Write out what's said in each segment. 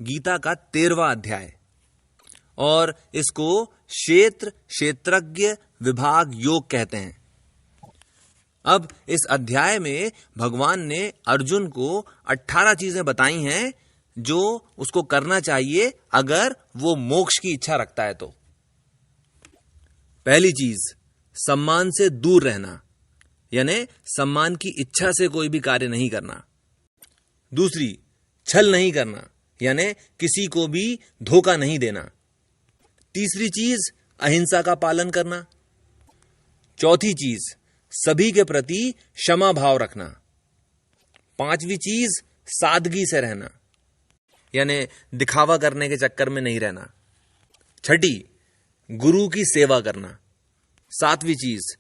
गीता का 13वां अध्याय और इसको क्षेत्र क्षेत्रज्ञ विभाग योग कहते हैं। अब इस अध्याय में भगवान ने अर्जुन को 18 चीजें बताई हैं जो उसको करना चाहिए अगर वो मोक्ष की इच्छा रखता है तो। पहली चीज, सम्मान से दूर रहना, यानी सम्मान की इच्छा से कोई भी कार्य नहीं करना। दूसरी, छल नहीं करना, यानी किसी को भी धोखा नहीं देना। तीसरी चीज, अहिंसा का पालन करना। चौथी चीज, सभी के प्रति क्षमा भाव रखना। पांचवी चीज, सादगी से रहना, यानी दिखावा करने के चक्कर में नहीं रहना। छठी, गुरु की सेवा करना। सातवीं चीज,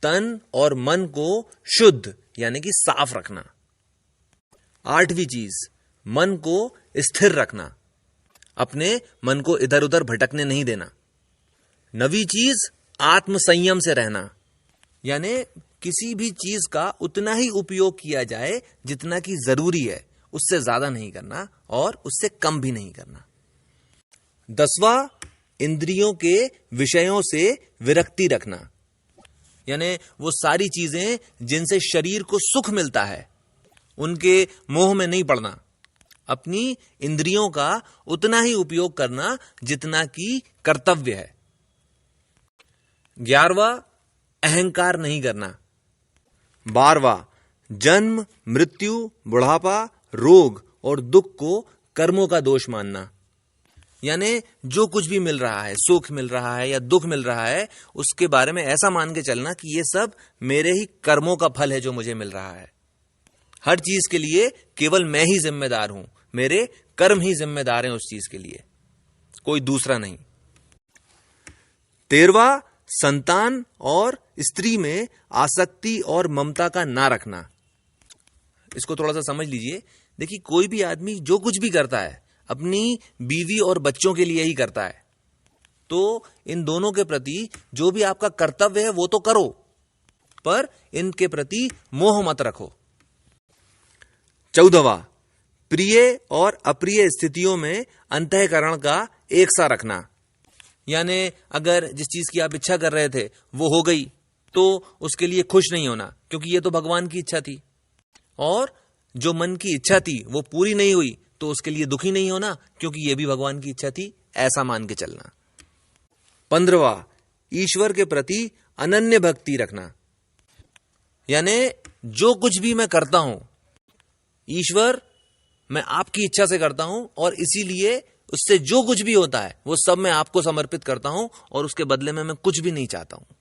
तन और मन को शुद्ध यानी कि साफ रखना। आठवीं चीज, मन को स्थिर रखना, अपने मन को इधर उधर भटकने नहीं देना। नवीं चीज, आत्म संयम से रहना, यानी किसी भी चीज का उतना ही उपयोग किया जाए जितना कि जरूरी है, उससे ज्यादा नहीं करना और उससे कम भी नहीं करना। 10वां, इंद्रियों के विषयों से विरक्ति रखना, यानी वो सारी चीजें जिनसे शरीर को सुख मिलता है उनके मोह में नहीं पड़ना। अपनी इंद्रियों का उतना ही उपयोग करना जितना कि कर्तव्य है। 11वां, अहंकार नहीं करना। 12वां, जन्म, मृत्यु, बुढ़ापा, रोग और दुख को कर्मों का दोष मानना, यानी जो कुछ भी मिल रहा है, सुख मिल रहा है या दुख मिल रहा है, उसके बारे में ऐसा मान के चलना कि ये सब मेरे ही कर्मों का फल है जो मुझे मिल रहा है। हर चीज के लिए केवल मैं ही जिम्मेदार हूं, मेरे कर्म ही जिम्मेदार हैं उस चीज के लिए, कोई दूसरा नहीं। 13वां, संतान और स्त्री में आसक्ति और ममता का ना रखना। इसको थोड़ा सा समझ लीजिए। देखिए, कोई भी आदमी जो कुछ भी करता है अपनी बीवी और बच्चों के लिए ही करता है, तो इन दोनों के प्रति जो भी आपका कर्तव्य है वो तो करो, पर इनके प्रति मोह मत रखो। 14वां, प्रिय और अप्रिय स्थितियों में अंतःकरण का एक सा रखना, यानी अगर जिस चीज की आप इच्छा कर रहे थे वो हो गई तो उसके लिए खुश नहीं होना, क्योंकि ये तो भगवान की इच्छा थी, और जो मन की इच्छा थी वो पूरी नहीं हुई तो उसके लिए दुखी नहीं होना, क्योंकि ये भी भगवान की इच्छा थी, ऐसा मान के चलना। 15वां, ईश्वर के प्रति अनन्य भक्ति रखना, यानी जो कुछ भी मैं करता हूं ईश्वर मैं आपकी इच्छा से करता हूं, और इसीलिए उससे जो कुछ भी होता है वो सब मैं आपको समर्पित करता हूं, और उसके बदले में मैं कुछ भी नहीं चाहता हूं।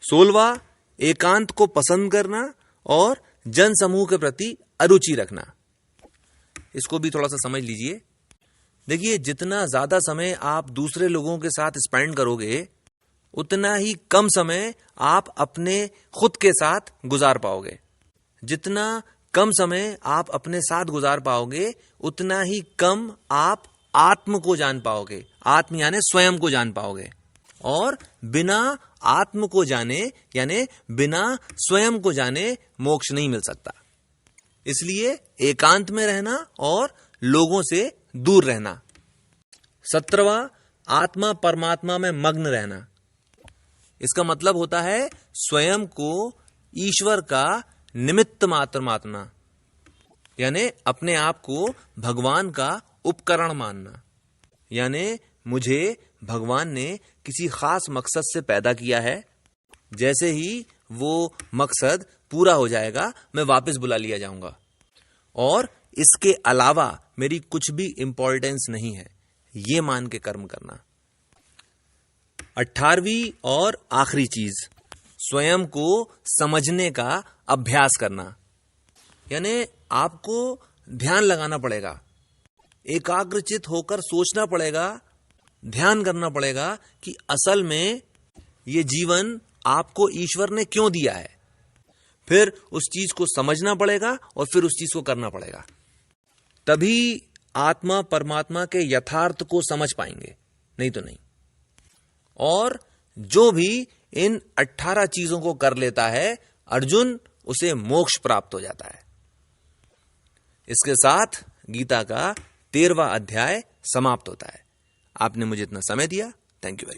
16वां, एकांत को पसंद करना और जन समूह के प्रति अरुचि रखना। इसको भी थोड़ा सा समझ लीजिए। देखिए, जितना ज्यादा समय आप दूसरे लोगों के साथ स्पेंड करोगे उतना ही कम समय आप अपने खुद के साथ गुजार पाओगे। जितना कम समय आप अपने साथ गुजार पाओगे उतना ही कम आप आत्म को जान पाओगे। आत्म यानी स्वयं को जान पाओगे, और बिना आत्म को जाने यानी बिना स्वयं को जाने मोक्ष नहीं मिल सकता। इसलिए एकांत में रहना और लोगों से दूर रहना। 17वां, आत्मा परमात्मा में मग्न रहना। इसका मतलब होता है स्वयं को ईश्वर का निमित्त मात्र मानना, यानी अपने आप को भगवान का उपकरण मानना, यानी मुझे भगवान ने किसी खास मकसद से पैदा किया है, जैसे ही वो मकसद पूरा हो जाएगा मैं वापस बुला लिया जाऊंगा, और इसके अलावा मेरी कुछ भी इंपॉर्टेंस नहीं है, ये मान के कर्म करना। 18वीं और आखिरी चीज, स्वयं को समझने का अभ्यास करना, यानी आपको ध्यान लगाना पड़ेगा, एकाग्रचित होकर सोचना पड़ेगा, ध्यान करना पड़ेगा कि असल में ये जीवन आपको ईश्वर ने क्यों दिया है। फिर उस चीज को समझना पड़ेगा और फिर उस चीज को करना पड़ेगा, तभी आत्मा परमात्मा के यथार्थ को समझ पाएंगे, नहीं तो नहीं। और जो भी इन 18 चीजों को कर लेता है अर्जुन, उसे मोक्ष प्राप्त हो जाता है। इसके साथ गीता का 13वां अध्याय समाप्त होता है। आपने मुझे इतना समय दिया, थैंक यू वेरी मच।